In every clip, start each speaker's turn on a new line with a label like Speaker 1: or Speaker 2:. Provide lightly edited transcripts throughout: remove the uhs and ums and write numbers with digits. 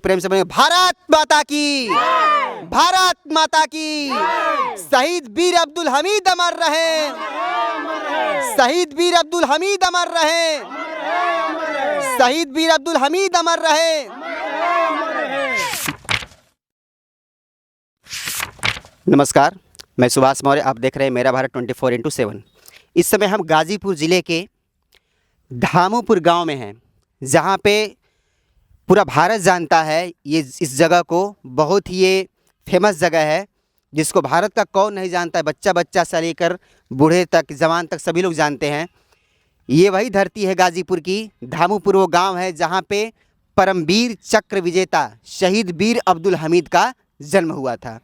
Speaker 1: प्रेम से बोलेंगे भारत माता की, भारत माता की। शहीद वीर अब्दुल हमीद अमर रहे, शहीद वीर अब्दुल हमीद अमर रहे, शहीद वीर अब्दुल हमीद अमर रहे। नमस्कार, मैं सुभाष मौर्य, आप देख रहे हैं मेरा भारत 24x7। इस समय हम गाज़ीपुर ज़िले के धामूपुर गांव में हैं, जहां पे पूरा भारत जानता है ये इस जगह को। बहुत ही ये फेमस जगह है जिसको भारत का कौन नहीं जानता है। बच्चा बच्चा से लेकर बूढ़े तक, जवान तक सभी लोग जानते हैं। ये वही धरती है गाज़ीपुर की। धामूपुर वो गांव है जहां पे परमवीर चक्र विजेता शहीद वीर अब्दुल हमीद का जन्म हुआ था।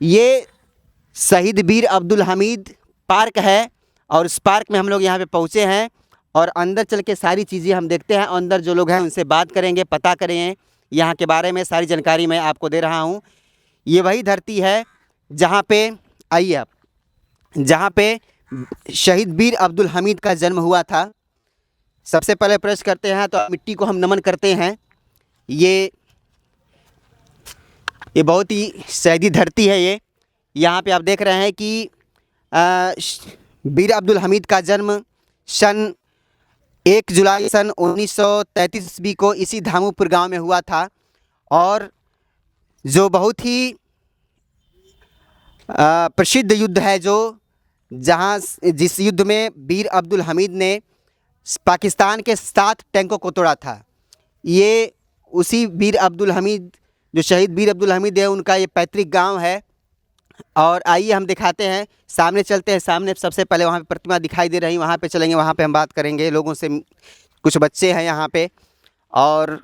Speaker 1: ये शहीद वीर अब्दुल हमीद पार्क है और इस पार्क में हम लोग यहाँ पे पहुँचे हैं और अंदर चल के सारी चीज़ें हम देखते हैं। अंदर जो लोग हैं उनसे बात करेंगे, पता करेंगे यहाँ के बारे में। सारी जानकारी मैं आपको दे रहा हूँ। ये वही धरती है जहाँ पे, आइए आप, जहाँ पे शहीद वीर अब्दुल हमीद का जन्म हुआ था। सबसे पहले प्रश्न करते हैं तो मिट्टी को हम नमन करते हैं। ये बहुत ही शहीदी धरती है। ये यहाँ पे आप देख रहे हैं कि वीर अब्दुल हमीद का जन्म सन 1 जुलाई सन 1933 ईस्वी को इसी धामूपुर गांव में हुआ था। और जो बहुत ही प्रसिद्ध युद्ध है, जिस युद्ध में वीर अब्दुल हमीद ने पाकिस्तान के 7 टैंकों को तोड़ा था, ये उसी वीर अब्दुल हमीद, जो शहीद वीर अब्दुल हमीद है, उनका ये पैतृक गांव है। और आइए हम दिखाते हैं, सामने चलते हैं। सामने सबसे पहले वहाँ पे प्रतिमा दिखाई दे रही, वहाँ पे चलेंगे, वहाँ पे हम बात करेंगे लोगों से। कुछ बच्चे हैं यहाँ पे और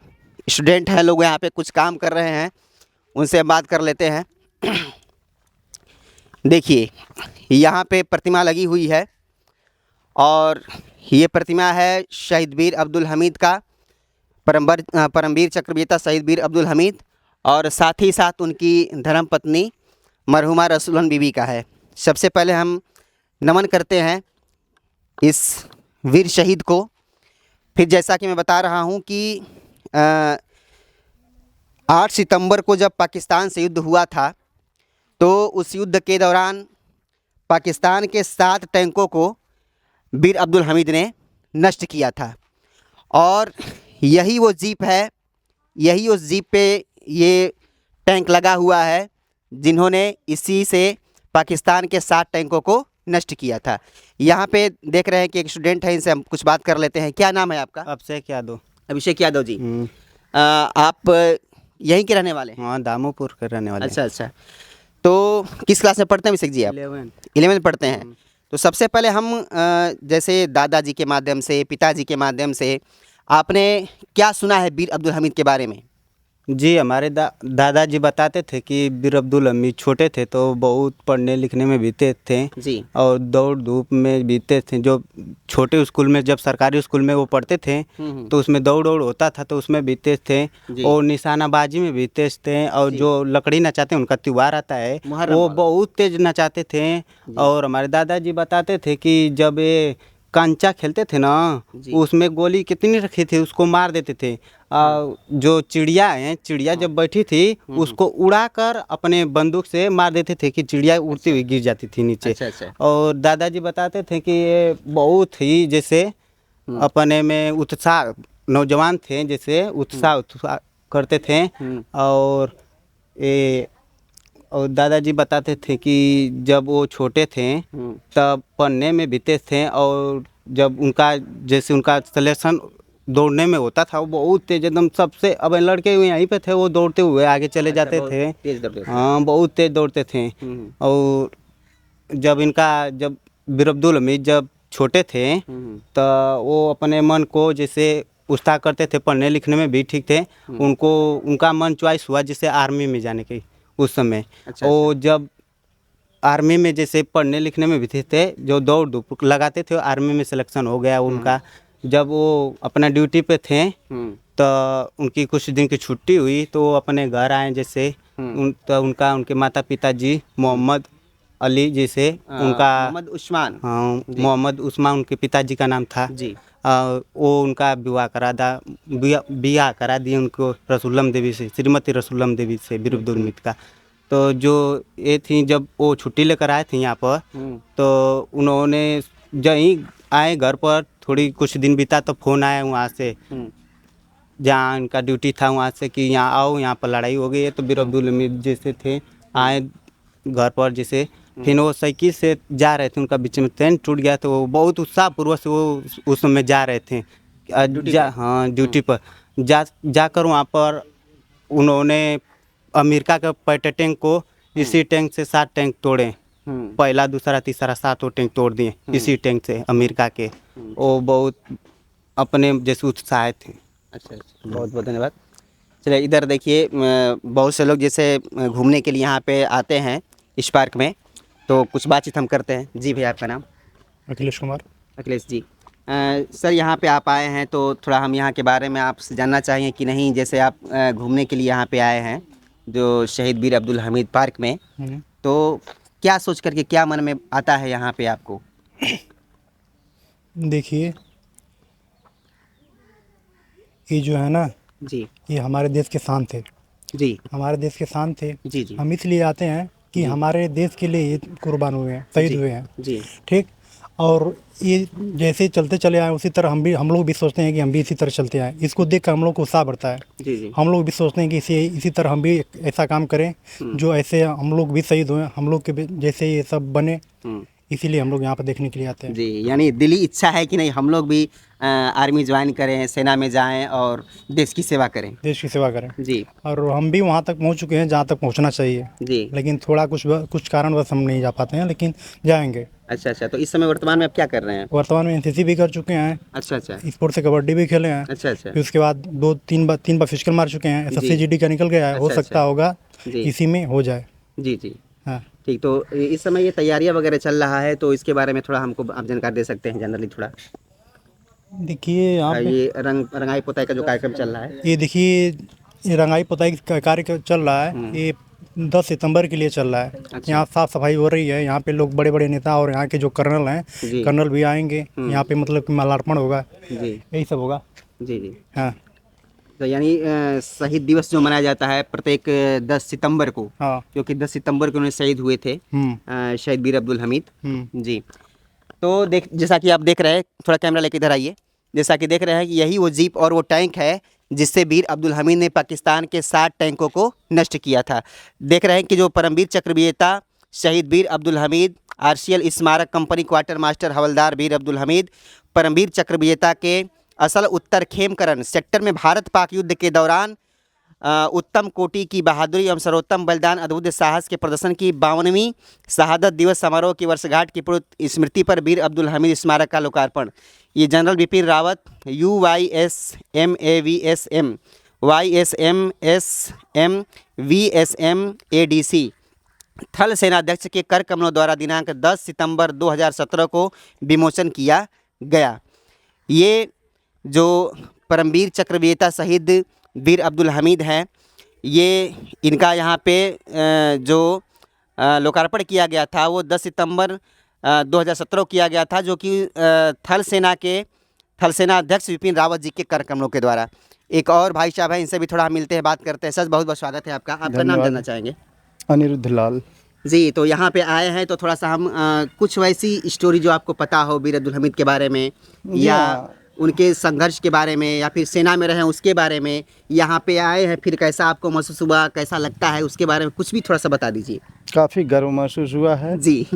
Speaker 1: स्टूडेंट हैं, लोग यहाँ पे कुछ काम कर रहे हैं, उनसे हम बात कर लेते हैं। देखिए यहाँ पे प्रतिमा लगी हुई है और ये प्रतिमा है शहीद वीर अब्दुल हमीद का, परमवीर चक्र विजेता शहीद वीर अब्दुल हमीद, और साथ ही साथ उनकी धर्मपत्नी मरहुमा रसूलन बीबी का है। सबसे पहले हम नमन करते हैं इस वीर शहीद को। फिर जैसा कि मैं बता रहा हूं कि 8 सितंबर को जब पाकिस्तान से युद्ध हुआ था, तो उस युद्ध के दौरान पाकिस्तान के 7 टैंकों को वीर अब्दुल हमीद ने नष्ट किया था। और यही वो जीप है, यही उस जीप पे ये टैंक लगा हुआ है जिन्होंने इसी से पाकिस्तान के 7 टैंकों को नष्ट किया था। यहाँ पे देख रहे हैं कि एक स्टूडेंट है, इनसे हम कुछ बात कर लेते हैं। क्या नाम है आपका?
Speaker 2: अभिषेक यादव।
Speaker 1: अभिषेक यादव जी। आप यहीं के रहने वाले हैं?
Speaker 2: हाँ, दामोपुर के रहने वाले।
Speaker 1: अच्छा। तो किस क्लास में पढ़ते हैं अभिषेक जी आप? 11वीं पढ़ते हैं। तो सबसे पहले हम जैसे दादाजी के माध्यम से, पिताजी के माध्यम से, आपने क्या सुना है वीर अब्दुल हमीद के बारे में?
Speaker 2: जी, हमारे दादाजी बताते थे कि वीर अब्दुल हमीद छोटे थे तो बहुत पढ़ने लिखने में भी तेज थे
Speaker 1: जी,
Speaker 2: और दौड़ धूप में भी तेज थे। जो छोटे स्कूल में, जब सरकारी स्कूल में वो पढ़ते थे तो उसमें दौड़ होता था तो उसमें भी तेज थे, और निशानाबाजी में भी तेज थे। और जो लकड़ी नचाते हैं, उनका त्योहार आता है, वो बहुत तेज नचाते थे। और हमारे दादाजी बताते थे कि जब ये कंचा खेलते थे ना, उसमें गोली कितनी रखी थी उसको मार देते थे। जो चिड़िया है, चिड़िया जब बैठी थी उसको उड़ाकर अपने बंदूक से मार देते थे कि चिड़िया उड़ती हुई गिर जाती थी नीचे।
Speaker 1: अच्छा। और
Speaker 2: और दादाजी बताते थे कि ये बहुत ही जैसे अपने में उत्साह, नौजवान थे, जैसे उत्साह करते थे। और दादाजी बताते थे कि जब वो छोटे थे तब पढ़ने में भी तेज थे, और जब उनका सिलेक्शन दौड़ने में होता था, वो बहुत तेज, एकदम सबसे, अब लड़के यहीं पे थे, वो दौड़ते हुए आगे चले जाते थे। हाँ, बहुत तेज दौड़ते थे। और जब वीर अब्दुल हमीद जब छोटे थे तो वो अपने मन को जैसे उत्साह करते थे, पढ़ने लिखने में भी ठीक थे। उनका मन चॉइस हुआ जैसे आर्मी में जाने की उस समय। और जब आर्मी में जैसे पढ़ने लिखने में भी थे, जो दौड़ धूप लगाते थे, आर्मी में सिलेक्शन हो गया उनका। जब वो अपना ड्यूटी पे थे तो उनकी कुछ दिन की छुट्टी हुई तो वो अपने घर आए। जैसे उनके माता पिता जी मोहम्मद अली, जैसे उनका
Speaker 1: मोहम्मद उस्मान,
Speaker 2: हाँ, मोहम्मद उस्मान उनके पिताजी का नाम था जी। वो उनका विवाह करा दिए उनको रसूलम देवी से, श्रीमती रसूलम देवी से वीर अब्दुल हमीद का। तो जो ये थी, जब वो छुट्टी लेकर आए थे यहाँ पर, तो उन्होंने जहीं आए घर पर, थोड़ी कुछ दिन बीता तो फ़ोन आया वहाँ से, जहाँ उनका ड्यूटी था वहाँ से, कि यहाँ आओ, यहाँ पर लड़ाई हो गई है। तो वीर अब्दुल हमीद जैसे थे आए घर पर, जैसे फिर वो साइकिल से जा रहे थे, उनका बीच में ट्रेन टूट गया, तो वो बहुत उत्साहपूर्वक से वो उस समय जा रहे थे हाँ ड्यूटी पर। जाकर वहाँ पर उन्होंने अमेरिका के पैटे टैंक को इसी टैंक से 7 टैंक तोड़े। पहला, दूसरा, तीसरा, 7 टैंक तोड़ दिए इसी टैंक से अमेरिका के। वो बहुत अपने जैसे उत्साह थे।
Speaker 1: अच्छा, बहुत बहुत धन्यवाद। चलिए इधर देखिए, बहुत से लोग जैसे घूमने के लिए यहाँ पे आते हैं इस पार्क में, तो कुछ बातचीत हम करते हैं। जी भैया, आपका नाम?
Speaker 3: अखिलेश कुमार।
Speaker 1: अखिलेश जी, सर यहाँ पे आप आए हैं, तो थोड़ा हम यहाँ के बारे में आपसे जानना चाहिए कि नहीं, जैसे आप घूमने के लिए यहाँ पे आए हैं जो शहीद वीर अब्दुल हमीद पार्क में, तो क्या सोच करके, क्या मन में आता है यहाँ पे आपको?
Speaker 3: देखिए, ये जो है ना
Speaker 1: जी,
Speaker 3: ये हमारे देश के शान थे।
Speaker 1: जी,
Speaker 3: हमारे देश के शान थे।
Speaker 1: जी, जी,
Speaker 3: हम इसलिए आते हैं कि हमारे देश के लिए ये कुर्बान हुए हैं, शहीद हुए हैं।
Speaker 1: जी,
Speaker 3: ठीक। और ये जैसे चलते चले आए उसी तरह हम लोग भी सोचते हैं कि हम भी इसी तरह चलते आए। इसको देख कर हम लोग को उत्साह बढ़ता है।
Speaker 1: जी, जी,
Speaker 3: हम लोग भी सोचते हैं कि इसी तरह हम भी ऐसा काम करें जो ऐसे हम लोग भी शहीद हुए, हम लोग के जैसे ये सब बने। इसीलिए हम लोग यहाँ पर देखने के लिए आते हैं।
Speaker 1: जी, यानी दिली इच्छा है कि नहीं हम लोग भी आर्मी ज्वाइन करें, सेना में जाएं और देश की सेवा करें।
Speaker 3: देश की सेवा करें।
Speaker 1: जी,
Speaker 3: और हम भी वहाँ तक पहुँच चुके हैं जहाँ तक पहुँचना चाहिए।
Speaker 1: जी,
Speaker 3: लेकिन थोड़ा कुछ कारणवश हम नहीं जा पाते हैं, लेकिन जाएंगे।
Speaker 1: अच्छा, अच्छा, तो इस समय वर्तमान में आप क्या कर रहे हैं?
Speaker 3: वर्तमान में एनसीसी भी कर चुके हैं।
Speaker 1: अच्छा, अच्छा,
Speaker 3: स्पोर्ट से कबड्डी भी खेले हैं।
Speaker 1: अच्छा, अच्छा,
Speaker 3: फिर उसके बाद 2-3 बार फिजिकल मार चुके हैं। SSC GD का निकल गया है। हो
Speaker 1: अच्छा,
Speaker 3: सकता होगा
Speaker 1: जी,
Speaker 3: इसी में हो जाए।
Speaker 1: जी, जी,
Speaker 3: हाँ।
Speaker 1: ठीक। तो इस समय ये तैयारियां वगैरह चल रहा है, तो इसके बारे में थोड़ा हमको आप जानकारी दे सकते हैं जनरली थोड़ा?
Speaker 3: देखिए यहाँ पे
Speaker 1: ये रंगाई पोताई का जो कार्यक्रम चल रहा है।
Speaker 3: ये देखिए, ये रंगाई पोताई का कार्य चल रहा है। ये 10 सितंबर के लिए चल रहा है।
Speaker 1: अच्छा।
Speaker 3: यहाँ साफ सफाई हो रही है। यहाँ पे लोग बड़े बड़े नेता और यहाँ के जो कर्नल हैं,
Speaker 1: जी,
Speaker 3: कर्नल भी आएंगे। यहाँ पे मतलब कि माल्यार्पण होगा,
Speaker 1: जी,
Speaker 3: यही सब होगा।
Speaker 1: जी, जी,
Speaker 3: हाँ,
Speaker 1: तो यानी शहीद दिवस जो मनाया जाता है प्रत्येक 10 सितंबर को,
Speaker 3: हाँ।
Speaker 1: क्योंकि 10 सितंबर को उन्हें शहीद हुए थे शहीद वीर अब्दुल हमीद। जी, तो जैसा कि आप देख रहे हैं, थोड़ा कैमरा लेके इधर आइए। जैसा कि देख रहे हैं कि यही वो जीप और वो टैंक है जिससे वीर अब्दुल हमीद ने पाकिस्तान के 60 टैंकों को नष्ट किया था। देख रहे हैं कि जो परमवीर चक्र विजेता शहीद वीर अब्दुल हमीद, RCL स्मारक कंपनी क्वार्टर मास्टर हवलदार वीर अब्दुल हमीद, परमवीर चक्र विजेता के असल उत्तर खेमकरण सेक्टर में भारत पाक युद्ध के दौरान उत्तम कोटि की बहादुरी एवं सर्वोत्तम बलिदान, अद्भुत साहस के प्रदर्शन की 52वीं शहादत दिवस समारोह की वर्षगांठ की पूर्व स्मृति पर वीर अब्दुल हमीद स्मारक का लोकार्पण। ये general Bipin Rawat, UYSMAVSM, YSMSM, VSM ADC थल सेनाध्यक्ष के कर कमलों द्वारा दिनांक 10 सितंबर 2017 को विमोचन किया गया। ये जो परमवीर चक्र विजेता शहीद वीर अब्दुल हमीद हैं, ये इनका यहाँ पे जो लोकार्पण किया गया था वो 10 सितंबर 2017 किया गया था, जो कि थल सेना अध्यक्ष विपिन रावत जी के कर कमलों के द्वारा। एक और भाई साहब हैं, इनसे भी थोड़ा मिलते हैं, बात करते हैं। सर, बहुत बहुत स्वागत है आपका। आपका नाम जानना चाहेंगे?
Speaker 4: अनिरुद्ध लाल
Speaker 1: जी। तो यहाँ पे आए हैं तो थोड़ा सा हम कुछ वैसी स्टोरी जो आपको पता हो वीर अब्दुल हमीद के बारे में, या उनके संघर्ष के बारे में, या फिर सेना में रहे उसके बारे में, यहाँ पे आए हैं फिर कैसा आपको महसूस हुआ, कैसा लगता है, उसके बारे में कुछ भी थोड़ा सा बता दीजिए।
Speaker 4: काफ़ी गर्व महसूस हुआ है
Speaker 1: जी,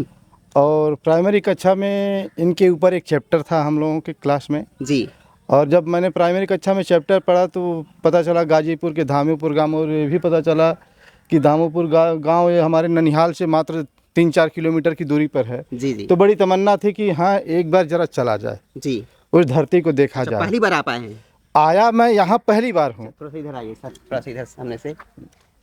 Speaker 4: और प्राइमरी कक्षा में इनके ऊपर एक चैप्टर था हम लोगों के क्लास में
Speaker 1: जी,
Speaker 4: और जब मैंने प्राइमरी कक्षा में चैप्टर पढ़ा तो पता चला गाजीपुर के धामोपुर गाँव, और ये भी पता चला कि धामोपुर गाँव ये हमारे ननिहाल से मात्र 3-4 किलोमीटर की दूरी पर है।
Speaker 1: जी, जी,
Speaker 4: तो बड़ी तमन्ना थी कि हाँ एक बार जरा चला जाए,
Speaker 1: जी।
Speaker 4: उस धरती को देखा
Speaker 1: अच्छा,
Speaker 4: जाए।
Speaker 1: पहली बार आप आए हैं?
Speaker 4: आया मैं यहाँ पहली बार हूँ।
Speaker 1: थोड़ा सा इधर आइए सर, थोड़ा सा इधर सामने से,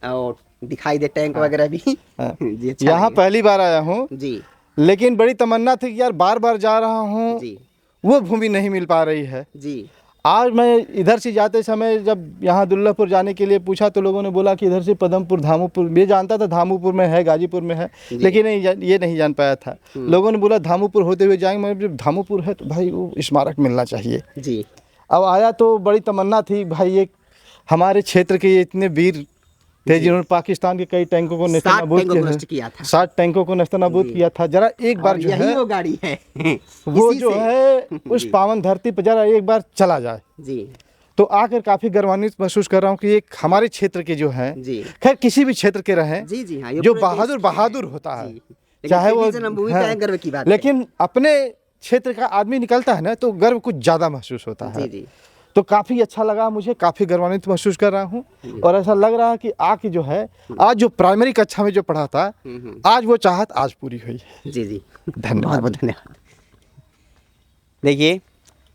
Speaker 1: और दिखाई दे टैंक वगैरह भी। जी, अच्छा
Speaker 4: यहाँ
Speaker 1: लगेगा।
Speaker 4: पहली बार आया हूँ,
Speaker 1: जी,
Speaker 4: लेकिन बड़ी तमन्ना थी कि यार बार बार जा रहा हूँ,
Speaker 1: जी,
Speaker 4: वो भूमि नहीं मिल पा रही है।
Speaker 1: जी,
Speaker 4: आज मैं इधर से जाते समय जब यहाँ दुल्लापुर जाने के लिए पूछा तो लोगों ने बोला कि इधर से पदमपुर धामूपुर, मैं जानता था धामूपुर में है, गाजीपुर में है, लेकिन ये नहीं जान पाया था। लोगों ने बोला धामूपुर होते हुए जाएंगे, मैं जब धामूपुर है तो भाई वो स्मारक मिलना चाहिए
Speaker 1: जी।
Speaker 4: अब आया तो बड़ी तमन्ना थी भाई, एक हमारे क्षेत्र के ये इतने वीर थे जिन्होंने पाकिस्तान के कई टैंकों को
Speaker 1: नष्ट किया था।
Speaker 4: 60 टैंकों को नस्तनाबूद किया था। जरा एक बार जो है
Speaker 1: वो गाड़ी है
Speaker 4: वो जो है उस पावन धरती पर जरा एक बार चला जाए
Speaker 1: जी।
Speaker 4: तो आकर काफ़ी गर्वान्वित महसूस कर रहा हूँ कि एक हमारे क्षेत्र के जो हैं,
Speaker 1: जी।
Speaker 4: खैर किसी भी क्षेत्र के रहें,
Speaker 1: जी जी हाँ,
Speaker 4: जो बहादुर होता है, चाहे वो
Speaker 1: गर्व की बात,
Speaker 4: लेकिन अपने क्षेत्र का आदमी निकलता है ना तो गर्व कुछ ज़्यादा महसूस होता है।
Speaker 1: जी।
Speaker 4: तो काफ़ी अच्छा लगा मुझे, काफ़ी गर्वान्वित महसूस कर रहा हूँ और ऐसा लग रहा है कि आके जो है आज जो प्राइमरी कक्षा में जो पढ़ा था आज वो चाहत आज पूरी हुई है।
Speaker 1: जी जी,
Speaker 4: धन्यवाद।
Speaker 1: बहुत धन्यवाद। देखिए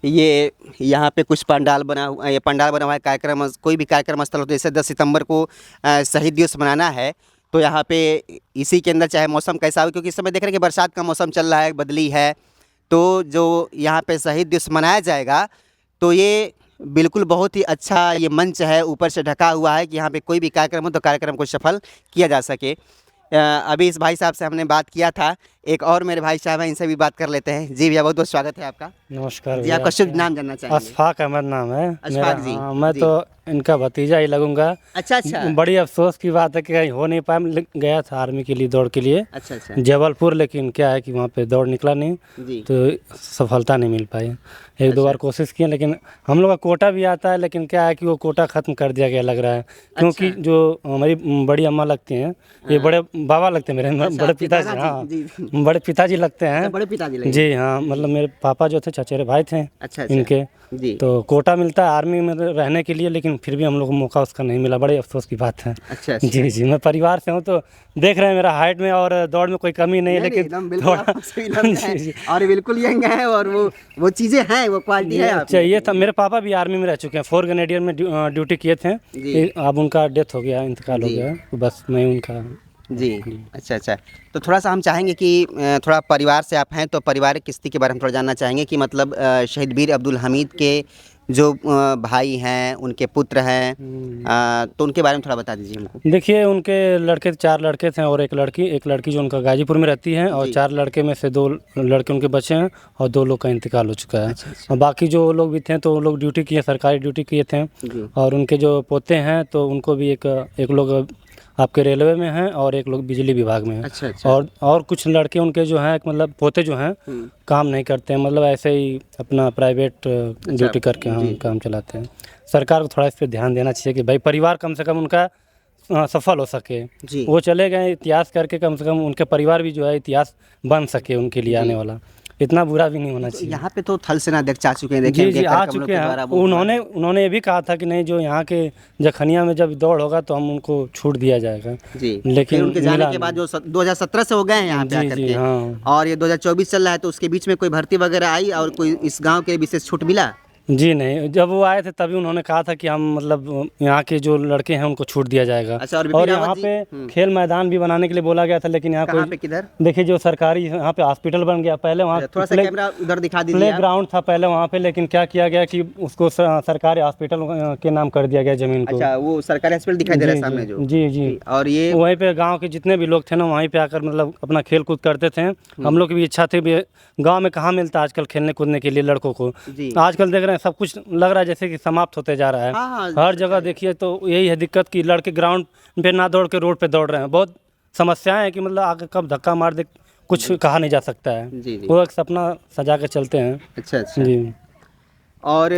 Speaker 1: ये यहाँ पे कुछ पंडाल बना हुआ, ये पंडाल बना हुआ है। कार्यक्रम, कोई भी कार्यक्रम स्थल हो, जैसे 10 सितंबर को शहीद दिवस मनाना है तो यहाँ पे इसी के अंदर चाहे मौसम कैसा हो, क्योंकि इस समय देख रहे हैं कि बरसात का मौसम चल रहा है, बदली है, तो जो यहाँ पे शहीद दिवस मनाया जाएगा तो ये बिल्कुल बहुत ही अच्छा ये मंच है, ऊपर से ढका हुआ है कि यहाँ पे कोई भी कार्यक्रम हो तो कार्यक्रम को सफल किया जा सके। अभी इस भाई साहब से हमने बात किया था, एक और मेरे भाई साहब हैं, इनसे भी बात कर लेते हैं। जी भैया, बहुत बहुत स्वागत है आपका।
Speaker 5: नमस्कार
Speaker 1: जी, आपका शुभ नाम जानना चाहेंगे?
Speaker 5: अशफाक अहमद नाम है
Speaker 1: अशफाक
Speaker 5: मेरा।
Speaker 1: जी।
Speaker 5: हाँ, मैं
Speaker 1: जी।
Speaker 5: तो इनका भतीजा ही लगूंगा।
Speaker 1: अच्छा अच्छा
Speaker 5: बड़ी अफसोस की बात है कि कहीं हो नहीं पाया। मैं गया था आर्मी के लिए, दौड़ के लिए
Speaker 1: अच्छा
Speaker 5: जबलपुर, लेकिन क्या है कि वहाँ पे दौड़ निकला नहीं
Speaker 1: जी।
Speaker 5: तो सफलता नहीं मिल पाई। एक दो बार कोशिश किए, लेकिन हम लोग का कोटा भी आता है, लेकिन क्या है कि वो कोटा ख़त्म कर दिया गया लग रहा है, क्योंकि जो हमारी बड़ी अम्मा लगती हैं, ये बड़े बाबा लगते हैं मेरे, बड़े पिताजी। हाँ, बड़े पिताजी लगते हैं।
Speaker 1: बड़े पिताजी लगे।
Speaker 5: जी हाँ, मतलब मेरे पापा जो थे चचेरे भाई थे
Speaker 1: अच्छा
Speaker 5: इनके।
Speaker 1: जी।
Speaker 5: तो कोटा मिलता है आर्मी में रहने के लिए, लेकिन फिर भी हम लोग को मौका उसका नहीं मिला। बड़े अफसोस की बात है।
Speaker 1: अच्छा
Speaker 5: जी जी, मैं परिवार से हूँ तो देख रहे हैं मेरा हाइट में और दौड़ में कोई कमी नहीं है, लेकिन
Speaker 1: एकदम बिल्कुल आप सही लग रहे हैं और बिल्कुल यंग है और वो चीज़ें हैं, वो क्वालिटी है आप।
Speaker 5: चाहिए था। मेरे पापा भी आर्मी में रह चुके हैं, 4 ग्रेनेडियर में ड्यूटी किए थे। अब उनका डेथ हो गया, इंतकाल हो गया, बस मैं उनका।
Speaker 1: जी अच्छा अच्छा। तो थोड़ा सा हम चाहेंगे कि थोड़ा परिवार से आप हैं तो पारिवारिक किस्ती के बारे में थोड़ा जानना चाहेंगे कि मतलब शहीद वीर अब्दुल हमीद के जो भाई हैं, उनके पुत्र हैं, तो उनके बारे में थोड़ा बता दीजिए हमको।
Speaker 5: देखिए, उनके लड़के 4 लड़के थे और एक लड़की जो उनका गाजीपुर में रहती है, और 4 लड़के में से 2 लड़के उनके बचे हैं और 2 लोग का इंतकाल हो चुका है।
Speaker 1: अच्छा।
Speaker 5: और बाकी जो लोग भी थे तो वो लोग ड्यूटी किए, सरकारी ड्यूटी किए थे। और उनके जो पोते हैं तो उनको भी एक लोग आपके रेलवे में हैं और एक लोग बिजली विभाग में हैं।
Speaker 1: अच्छा।
Speaker 5: और कुछ लड़के उनके जो हैं, मतलब पोते जो हैं काम नहीं करते हैं, मतलब ऐसे ही अपना प्राइवेट ड्यूटी करके हम काम चलाते हैं। सरकार को थोड़ा इस पर ध्यान देना चाहिए कि भाई परिवार कम से कम उनका सफल हो सके। वो चले गए इतिहास करके, कम से कम उनके परिवार भी जो है इतिहास बन सके उनके लिए आने वाला। इतना बुरा भी नहीं होना चाहिए।
Speaker 1: यहाँ पे तो थल सेना अध्यक्ष आ चुके हैं,
Speaker 5: जी जी आ चुके हैं। उन्होंने ये भी कहा था कि नहीं, जो यहाँ के जखनिया में जब दौड़ होगा तो हम उनको छूट दिया जाएगा
Speaker 1: जी।
Speaker 5: लेकिन
Speaker 1: उनके जाने के बाद जो 2017 से हो गए हैं यहाँ पे आकर के,
Speaker 5: हाँ।
Speaker 1: और ये 2024 चल रहा है, तो उसके बीच में कोई भर्ती वगैरह आई और कोई इस गांव के विशेष छूट मिला?
Speaker 5: जी नहीं, जब वो आए थे तभी उन्होंने कहा था कि हम मतलब यहाँ के जो लड़के हैं उनको छूट दिया जाएगा।
Speaker 1: अच्छा,
Speaker 5: और यहाँ पे खेल मैदान भी बनाने के लिए बोला गया था, लेकिन यहाँ कोई
Speaker 1: किधर?
Speaker 5: देखिए, जो सरकारी यहाँ पे हॉस्पिटल बन गया, पहले वहाँ
Speaker 1: थोड़ा सा कैमरा उधर दिखा दीजिए।
Speaker 5: प्ले ग्राउंड था पहले वहाँ पे, लेकिन क्या किया गया कि उसको सरकारी हॉस्पिटल के नाम कर दिया गया जमीन को।
Speaker 1: अच्छा, वो सरकारी हॉस्पिटल दिखाई दे रहा है सामने जो।
Speaker 5: जी जी।
Speaker 1: और ये
Speaker 5: वहीं पे गांव के जितने भी लोग थे ना, वहीं पे आकर मतलब अपना खेल कूद करते थे। हम लोग की भी इच्छा थी, गांव में कहाँ मिलता है आजकल खेलने कूदने के लिए लड़कों को। आजकल देख रहे हैं सब कुछ लग रहा है जैसे कि समाप्त होते जा रहा है।
Speaker 1: हाँ,
Speaker 5: हर जगह देखिए तो यही है दिक्कत कि लड़के ग्राउंड पे ना दौड़ के रोड पे दौड़ रहे हैं। बहुत समस्याएं हैं कि मतलब आगे कब धक्का मार दे कुछ कहा नहीं जा सकता है।
Speaker 1: जी।
Speaker 5: वो एक सपना सजा के चलते हैं।
Speaker 1: अच्छा
Speaker 5: जी।
Speaker 1: और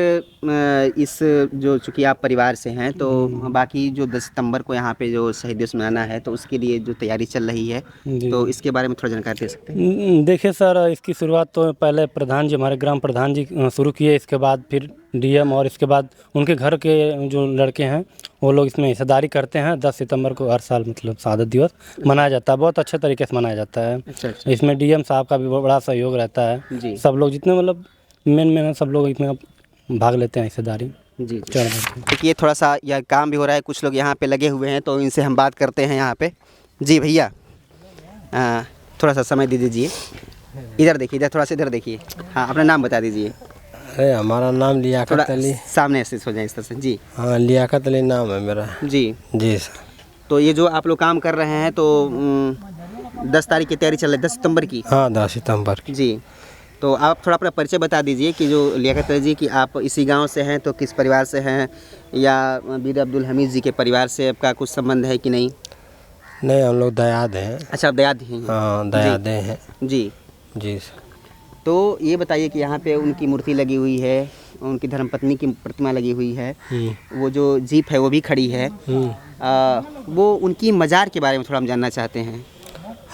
Speaker 1: इस जो चूँकि आप परिवार से हैं तो बाकी जो 10 सितंबर को यहाँ पे जो शहीद दिवस मनाना है तो उसके लिए जो तैयारी चल रही है, तो इसके बारे में थोड़ा जानकारी दे सकते हैं?
Speaker 5: देखिए सर, इसकी शुरुआत तो पहले प्रधान जी, हमारे ग्राम प्रधान जी शुरू किए, इसके बाद फिर डीएम, और इसके बाद उनके घर के जो लड़के हैं वो लोग इसमें हिस्सेदारी करते हैं। 10 सितंबर को हर साल मतलब शहादत दिवस मनाया जाता है, बहुत अच्छे तरीके से मनाया जाता है।
Speaker 1: अच्छा।
Speaker 5: इसमें डीएम साहब का भी बड़ा सहयोग रहता है। सब लोग जितने मतलब मेन सब लोग इसमें भाग लेते हैं, हिस्सेदारी।
Speaker 1: जी। देखिए, थोड़ा सा यह काम भी हो रहा है, कुछ लोग यहाँ पे लगे हुए हैं, तो इनसे हम बात करते हैं यहाँ पे। जी भैया, थोड़ा सा समय दे दीजिए। इधर देखिए, इधर थोड़ा सा इधर देखिए। हाँ, अपना नाम बता दीजिए।
Speaker 6: अरे हमारा नाम लियाकत
Speaker 1: थोड़ा
Speaker 6: अली।
Speaker 1: सामने ऐसे हो जाए इस तरह से जी।
Speaker 6: हाँ, लियाकत अली नाम है मेरा।
Speaker 1: जी
Speaker 6: जी सर।
Speaker 1: तो ये जो आप लोग काम कर रहे हैं तो 10 तारीख की तैयारी चल रही है, 10 सितंबर की।
Speaker 6: हाँ, 10 सितंबर की।
Speaker 1: जी तो आप थोड़ा अपना परिचय बता दीजिए कि जो लियाकत अली जी कि आप इसी गांव से हैं तो किस परिवार से हैं, या वीर अब्दुल हमीद जी के परिवार से आपका कुछ संबंध है कि नहीं?
Speaker 6: नहीं, हम लोग दयाद हैं।
Speaker 1: अच्छा आप दयाद ही हैं।
Speaker 6: हाँ, दयादे हैं।
Speaker 1: जी
Speaker 6: जी सर।
Speaker 1: तो ये बताइए कि यहाँ पे उनकी मूर्ति लगी हुई है, उनकी धर्मपत्नी की प्रतिमा लगी हुई है, वो जो जीप है वो भी खड़ी है, वो उनकी मज़ार के बारे में थोड़ा हम जानना चाहते हैं।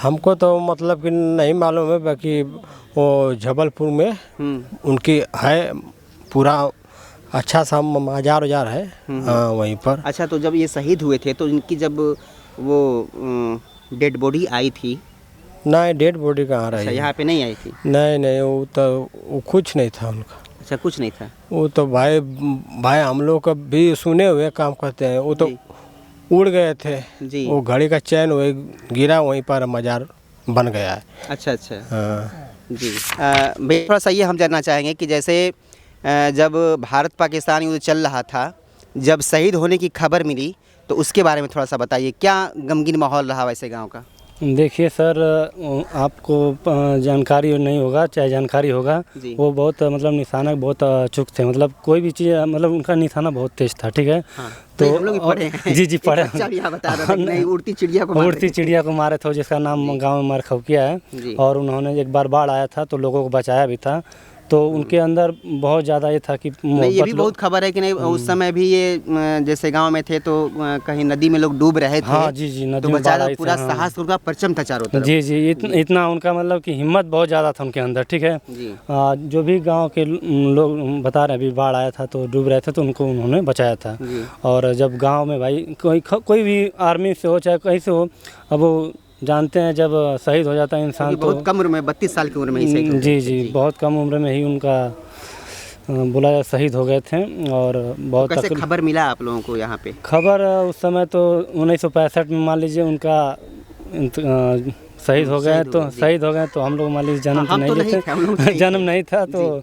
Speaker 6: हमको तो मतलब कि नहीं मालूम है, बाकी वो जबलपुर में उनकी है पूरा अच्छा सा मज़ार वजार है। हाँ, वहीं पर।
Speaker 1: अच्छा तो जब ये शहीद हुए थे तो इनकी जब वो डेड बॉडी आई थी,
Speaker 6: नहीं, डेड बॉडी कहाँ
Speaker 1: अच्छा
Speaker 6: रही?
Speaker 1: यहाँ पे नहीं आई थी?
Speaker 6: नहीं नहीं, वो तो वो कुछ नहीं था उनका।
Speaker 1: अच्छा कुछ नहीं था।
Speaker 6: वो तो भाई हम लोग का भी सुने हुए काम करते हैं, वो तो
Speaker 1: जी।
Speaker 6: उड़ गए थे।
Speaker 1: जी
Speaker 6: वो घड़ी का चैन वही गिरा, वहीं पर मज़ार बन गया है।
Speaker 1: अच्छा अच्छा
Speaker 6: हाँ।
Speaker 1: जी भैया थोड़ा सा ये हम जानना चाहेंगे कि जैसे जब भारत पाकिस्तान युद्ध चल रहा था, जब शहीद होने की खबर मिली तो उसके बारे में थोड़ा सा बताइए, क्या गमगीन माहौल रहा वैसे गांव का?
Speaker 5: देखिए सर, आपको जानकारी नहीं होगा चाहे जानकारी होगा,
Speaker 1: जी।
Speaker 5: वो बहुत मतलब निशाना बहुत अचूक थे, मतलब कोई भी चीज़ मतलब उनका निशाना बहुत तेज था। ठीक है।
Speaker 1: हाँ।
Speaker 5: तो
Speaker 1: हम लोग भी पढ़े हैं।
Speaker 5: जी जी पढ़े।
Speaker 1: एक बच्चा भी यहाँ बता रहा था कि नहीं, उड़ती चिड़िया को मारे
Speaker 5: उड़ती
Speaker 1: थे।
Speaker 5: चिड़िया को मारे थे, जिसका नाम गांव में मरखौकिया
Speaker 1: जी।
Speaker 5: है। और उन्होंने एक बार बाढ़ आया था तो लोगों को बचाया भी था। तो उनके अंदर बहुत ज़्यादा ये था कि
Speaker 1: नहीं, ये भी
Speaker 5: मोहब्बत
Speaker 1: बहुत खबर है कि नहीं उस समय भी ये जैसे गांव में थे तो कहीं नदी में लोग डूब रहे थे।
Speaker 5: हाँ जी जी, नदी
Speaker 1: तो
Speaker 5: में बाढ़
Speaker 1: बेचारा
Speaker 5: आई थी,
Speaker 1: पूरा
Speaker 5: हाँ।
Speaker 1: साहस उनका परचम था चारों तरफ।
Speaker 5: जी जी, इतना उनका मतलब कि हिम्मत बहुत ज़्यादा था उनके अंदर। ठीक है।
Speaker 1: जी।
Speaker 5: जो भी गांव के लोग बता रहे हैं अभी बाढ़ आया था तो डूब रहे थे तो उनको उन्होंने बचाया था।
Speaker 1: जी।
Speaker 5: और जब गांव में भाई कोई भी आर्मी से हो चाहे कहीं से हो, अब वो जानते हैं जब शहीद हो जाता है इंसान
Speaker 1: क्योंकि
Speaker 5: तो
Speaker 1: बहुत कम उम्र में 32 साल की उम्र में ही शहीद हो गए
Speaker 5: जी
Speaker 1: थे।
Speaker 5: जी, बहुत कम उम्र में ही उनका बोला जाए शहीद हो गए थे। और बहुत
Speaker 1: कैसे खबर मिला आप लोगों को यहाँ पे?
Speaker 5: खबर उस समय तो 1965 में मान लीजिए उनका शहीद हो गए, तो शहीद हो गए तो हम लोग मान लीजिए जन्म तो
Speaker 1: हम तो
Speaker 5: नहीं
Speaker 1: नहीं थे, हम लोग
Speaker 5: लेते,
Speaker 1: नहीं थे।
Speaker 5: जन्म नहीं था। तो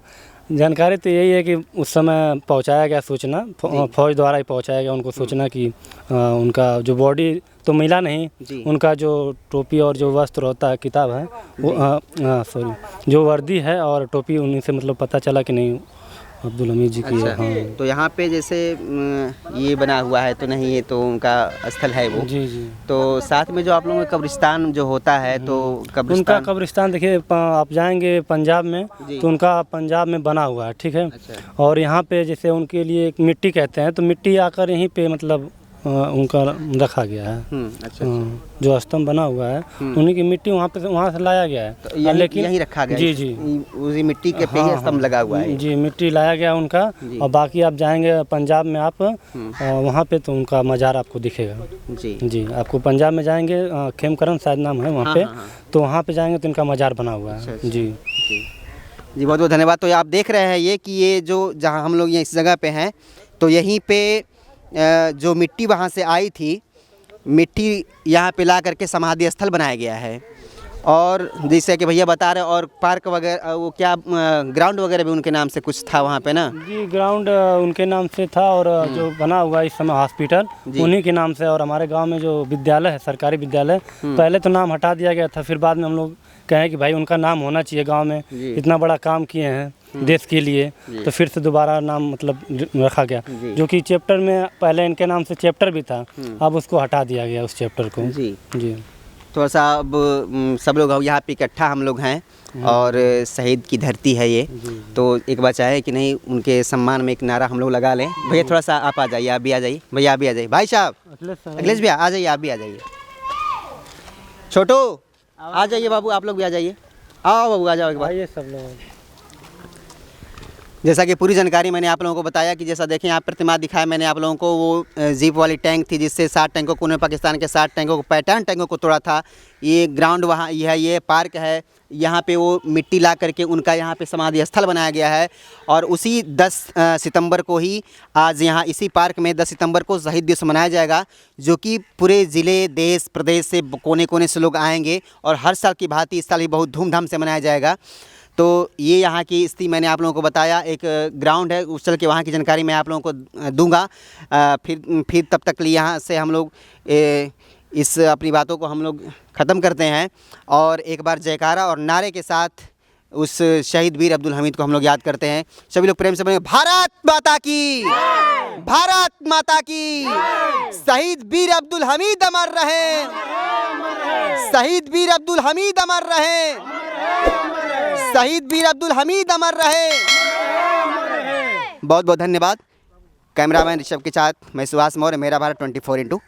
Speaker 5: जानकारी तो यही है कि उस समय पहुंचाया गया सूचना, फौज द्वारा ही पहुंचाया गया उनको सूचना कि उनका जो बॉडी तो मिला नहीं,
Speaker 1: जी।
Speaker 5: उनका जो टोपी और जो वस्त्र होता है, किताब है वो सॉरी जो वर्दी है और टोपी, उन्हीं से मतलब पता चला कि नहीं अब्दुल हमीद जी की है।
Speaker 1: अच्छा।
Speaker 5: हाँ
Speaker 1: तो यहाँ पे जैसे ये बना हुआ है तो नहीं, ये तो उनका स्थल है वो।
Speaker 5: जी जी।
Speaker 1: तो साथ में जो आप लोगों का कब्रिस्तान जो होता है तो
Speaker 5: उनका
Speaker 1: कब्रिस्तान
Speaker 5: कब्रिस्तान देखिए, आप जाएंगे पंजाब में
Speaker 1: जी।
Speaker 5: तो उनका पंजाब में बना हुआ है। ठीक है।
Speaker 1: अच्छा।
Speaker 5: और यहाँ पे जैसे उनके लिए एक मिट्टी कहते हैं, तो मिट्टी आकर यहीं पे मतलब उनका रखा गया है।
Speaker 1: अच्छा।
Speaker 5: जो स्तंभ बना हुआ है उन्हीं की मिट्टी वहाँ से लाया गया है।
Speaker 1: तो लेकिन यहीं रखा गया
Speaker 5: जी जी,
Speaker 1: उसी मिट्टी के पे ही स्तंभ लगा हुआ है।
Speaker 5: जी मिट्टी लाया गया उनका।
Speaker 1: जी।
Speaker 5: और बाकी आप जाएंगे पंजाब में आप वहाँ पे तो उनका मज़ार आपको दिखेगा।
Speaker 1: जी
Speaker 5: जी, आपको पंजाब में जाएंगे, खेमकरन शायद नाम है वहाँ पे, तो वहाँ पे जाएंगे तो इनका मज़ार बना हुआ है। जी
Speaker 1: जी जी, बहुत बहुत धन्यवाद। तो आप देख रहे हैं ये कि ये जो जहाँ हम लोग ये इस जगह पे हैं, तो यहीं पे जो मिट्टी वहाँ से आई थी, मिट्टी यहाँ पे ला करके समाधि स्थल बनाया गया है। और जैसे कि भैया बता रहे, और पार्क वगैरह, वो क्या ग्राउंड वगैरह भी उनके नाम से कुछ था वहाँ पे ना?
Speaker 5: जी, ग्राउंड उनके नाम से था। और जो बना हुआ है इस समय हॉस्पिटल उन्हीं के नाम से। और हमारे गांव में जो विद्यालय है, सरकारी विद्यालय, पहले तो नाम हटा दिया गया था, फिर बाद में हम लोग कहें कि भाई उनका नाम होना चाहिए गांव में, इतना बड़ा काम किए हैं देश के लिए, तो फिर से दोबारा नाम मतलब रखा गया। जो कि चैप्टर में पहले इनके नाम से चैप्टर भी था, अब उसको हटा दिया गया उस चैप्टर को।
Speaker 1: जी
Speaker 5: जी,
Speaker 1: थोड़ा सा अब सब लोग यहाँ पे इकट्ठा हम लोग हैं और शहीद की धरती है ये, तो एक बात चाहे कि नहीं उनके सम्मान में एक नारा हम लोग लगा लें। भैया थोड़ा सा आप आ जाइए, आप भी आ जाइए, भैया आप भी आ जाइए, भाई साहब अखिलेश भैया आ जाइए, आप भी आ जाइए, छोटू आ जाइए, बाबू आप लोग भी आ जाइए, आओ बाबू आ जाओ एक बार।
Speaker 5: ये सब लोग
Speaker 1: जैसा कि पूरी जानकारी मैंने आप लोगों को बताया कि जैसा देखें आप प्रतिमा दिखाया मैंने आप लोगों को, वो जीप वाली टैंक थी जिससे 60 टैंकों को उन्होंने पाकिस्तान के 60 टैंकों को 55 टैंकों को तोड़ा था। ये ग्राउंड वहाँ ये पार्क है, यहाँ पे वो मिट्टी ला करके उनका यहाँ पे समाधि स्थल बनाया गया है। और उसी 10 सितंबर को ही आज यहाँ इसी पार्क में 10 सितंबर को शहीद दिवस मनाया जाएगा, जो कि पूरे ज़िले देश प्रदेश से कोने कोने से लोग आएंगे और हर साल की भांति इस साल भी बहुत धूमधाम से मनाया जाएगा। तो ये यहाँ की स्थिति मैंने आप लोगों को बताया। एक ग्राउंड है, उस चल के वहाँ की जानकारी मैं आप लोगों को दूंगा। फिर तब तक लिए यहाँ से हम लोग इस अपनी बातों को हम लोग ख़त्म करते हैं और एक बार जयकारा और नारे के साथ उस शहीद वीर अब्दुल हमीद को हम लोग याद करते हैं। सभी लोग प्रेम से बोलेंगे भारत माता की, भारत माता की। शहीद वीर अब्दुल हमीद अमर रहे, शहीद वीर अब्दुल हमीद अमर रहे, शहीद वीर अब्दुल हमीद अमर रहे। बहुत बहुत धन्यवाद। कैमरामैन ऋषभ के साथ मैं सुभाष मौर्य, मेरा भारत 24/7।